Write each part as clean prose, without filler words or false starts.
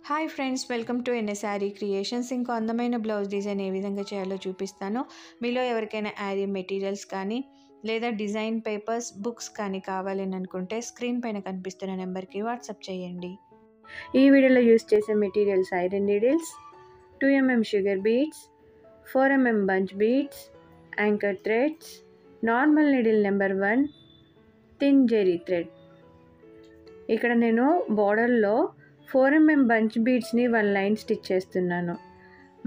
Hi friends, welcome to NS Saree Creations. ఇంకో అందమైన blouse design ఏ విధంగా చేయాలో చూపిస్తాను. మీలో ఎవరికైనా యారీ మెటీరియల్స్ కానీ లేదా డిజైన్ పేపర్స్, బుక్స్ కానీ కావాలని అనుకుంటే స్క్రీన్ పైన కనిపిస్తున్న నెంబర్కి వాట్సాప్ చేయండి. ఈ వీడియోలో యూస్ చేసే materials iron needles, 2mm sugar beads, 4mm bunch beads, anchor threads, normal needle number 1, thin zari thread. ఇక్కడ నేను బోర్డర్లో 4mm బంచ్ బీడ్స్ని 1 లైన్ స్టిచ్ చేస్తున్నాను.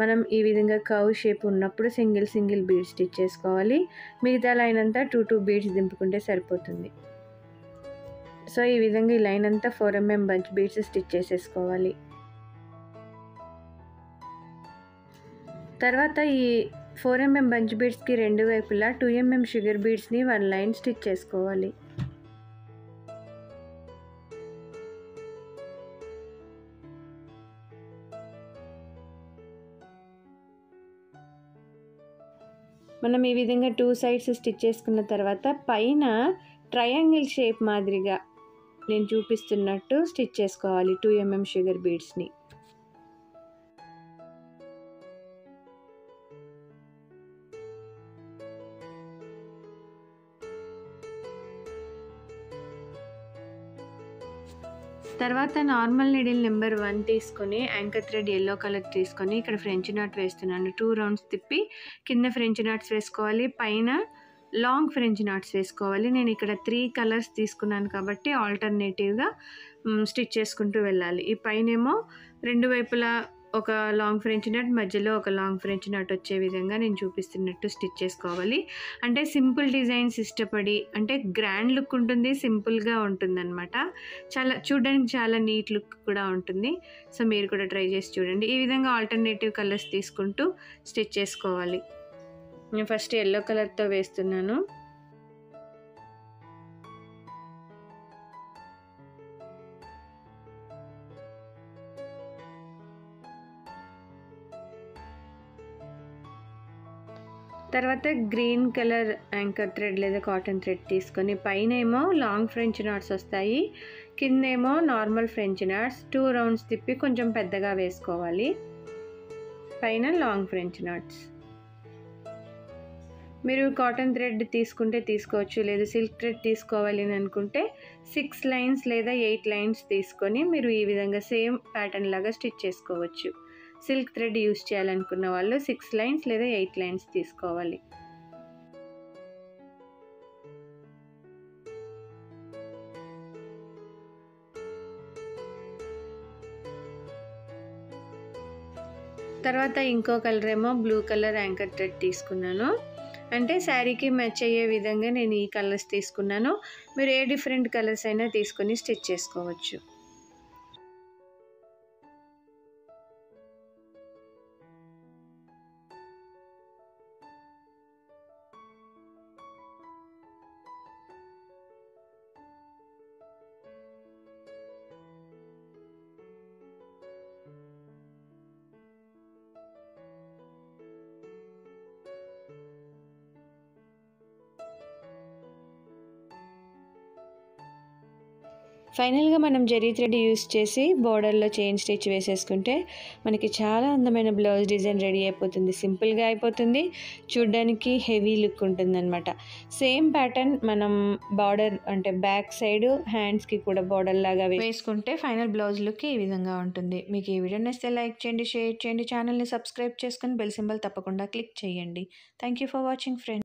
మనం ఈ విధంగా కర్వ్ షేప్ ఉన్నప్పుడు సింగిల్ బీడ్ స్టిచ్ చేసుకోవాలి. మిగతా లైన్ అంతా 2 బీడ్స్ దింపుకుంటే సరిపోతుంది. సో ఈ విధంగా ఈ లైన్ అంతా 4mm బంచ్ బీడ్స్ స్టిచ్ చేసేసుకోవాలి. తర్వాత ఈ 4mm బంచ్ బీడ్స్కి రెండు వైపులా 2mm షుగర్ బీడ్స్ని 1 లైన్ స్టిచ్ చేసుకోవాలి. మనం ఈ విధంగా 2 సైడ్స్ స్టిచ్ చేసుకున్న తర్వాత పైన ట్రయాంగిల్ షేప్ మాదిరిగా నేను చూపిస్తున్నట్టు స్టిచ్ చేసుకోవాలి 2mm షుగర్ బీడ్స్ని. తర్వాత నార్మల్ నీడిల్ నెంబర్ 1 తీసుకొని యాంకర్ థ్రెడ్ ఎల్లో కలర్ తీసుకొని ఇక్కడ ఫ్రెంచ్ నాట్ వేస్తున్నాను. 2 రౌండ్స్ తిప్పి కింద ఫ్రెంచ్ నాట్స్ వేసుకోవాలి, పైన లాంగ్ ఫ్రెంచ్ నాట్స్ వేసుకోవాలి. నేను ఇక్కడ 3 కలర్స్ తీసుకున్నాను కాబట్టి ఆల్టర్నేటివ్గా స్టిచ్ చేసుకుంటూ వెళ్ళాలి. ఈ పైనేమో రెండు వైపులా ఒక లాంగ్ ఫ్రెంచ్ నాట్, మధ్యలో ఒక లాంగ్ ఫ్రెంచ్ నాట్ వచ్చే విధంగా నేను చూపిస్తున్నట్టు స్టిచ్ చేసుకోవాలి. అంటే సింపుల్ డిజైన్స్ ఇష్టపడి, అంటే గ్రాండ్ లుక్ ఉంటుంది, సింపుల్గా ఉంటుందన్నమాట. చూడడానికి చాలా నీట్ లుక్ కూడా ఉంటుంది. సో మీరు కూడా ట్రై చేసి చూడండి. ఈ విధంగా ఆల్టర్నేటివ్ కలర్స్ తీసుకుంటూ స్టిచ్ చేసుకోవాలి. నేను ఫస్ట్ ఎల్లో కలర్తో వేస్తున్నాను. తర్వాత గ్రీన్ కలర్ యాంకర్ థ్రెడ్ లేదా కాటన్ థ్రెడ్ తీసుకొని పైన ఏమో లాంగ్ ఫ్రెంచ్ నాట్స్ వస్తాయి, కిందేమో నార్మల్ ఫ్రెంచ్ నాట్స్ 2 రౌండ్స్ తిప్పి కొంచెం పెద్దగా వేసుకోవాలి. పైన లాంగ్ ఫ్రెంచ్ నాట్స్. మీరు కాటన్ థ్రెడ్ తీసుకుంటే తీసుకోవచ్చు, లేదా సిల్క్ థ్రెడ్ తీసుకోవాలి అని అనుకుంటే 6 లైన్స్ లేదా 8 లైన్స్ తీసుకొని మీరు ఈ విధంగా సేమ్ ప్యాటర్న్ లాగా స్టిచ్ చేసుకోవచ్చు. సిల్క్ థ్రెడ్ యూస్ చేయాలనుకున్న వాళ్ళు 6 లైన్స్ లేదా 8 లైన్స్ తీసుకోవాలి. తర్వాత ఇంకో కలర్ ఏమో బ్లూ కలర్ యాంకర్ థ్రెడ్ తీసుకున్నాను. అంటే శారీకి మ్యాచ్ అయ్యే విధంగా నేను ఈ కలర్స్ తీసుకున్నాను. మీరు ఏ డిఫరెంట్ కలర్స్ అయినా తీసుకొని స్టిచ్ చేసుకోవచ్చు. ఫైనల్గా మనం జరీ థ్రెడ్ యూస్ చేసి బోర్డర్లో చైన్ స్టిచ్ వేసేసుకుంటే మనకి చాలా అందమైన బ్లౌజ్ డిజైన్ రెడీ అయిపోతుంది. సింపుల్గా అయిపోతుంది, చూడ్డానికి హెవీ లుక్ ఉంటుంది అనమాట. సేమ్ ప్యాటర్న్ మనం బార్డర్ అంటే బ్యాక్ సైడ్ హ్యాండ్స్కి కూడా బార్డర్ లాగా వేసుకుంటే ఫైనల్ బ్లౌజ్ లుక్ ఈ విధంగా ఉంటుంది. మీకు ఈ వీడియో నచ్చితే లైక్ చేయండి, షేర్ చేయండి, ఛానల్ని సబ్స్క్రైబ్ చేసుకొని బెల్ సింబల్ తప్పకుండా క్లిక్ చేయండి. Thank you for watching friends.